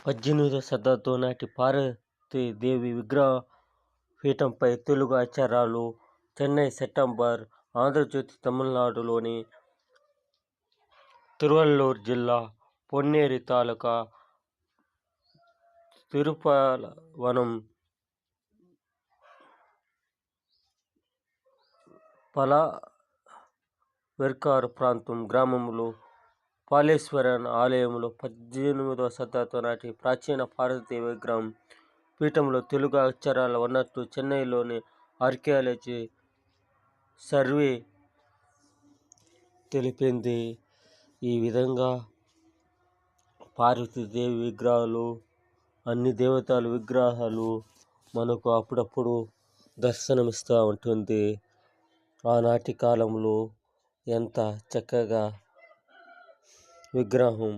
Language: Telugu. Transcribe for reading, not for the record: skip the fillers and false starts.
18వ శతాబ్దం నాటి పార్వతీదేవి విగ్రహ పీఠంపై తెలుగు అక్షరాలు. చెన్నై, సెప్టెంబర్. ఆంధ్రజ్యోతి తమిళనాడులోని తిరువల్లూరు జిల్లా పొన్నేరి తాలూకా తిరుపలవనం పలవేర్కారు ప్రాంతం గ్రామంలో పాలేశ్వరన్ ఆలయంలో 18వ శతాబ్దం నాటి ప్రాచీన పార్వతీదేవి విగ్రహం పీఠంలో తెలుగు అక్షరాలు ఉన్నట్టు చెన్నైలోని ఆర్కియాలజీ సర్వే తెలిపింది. ఈ విధంగా పార్వతీదేవి విగ్రహాలు, అన్ని దేవతల విగ్రహాలు మనకు అప్పుడప్పుడు దర్శనమిస్తూ ఉంటుంది. ఆనాటి కాలంలో ఎంత చక్కగా విగ్రహం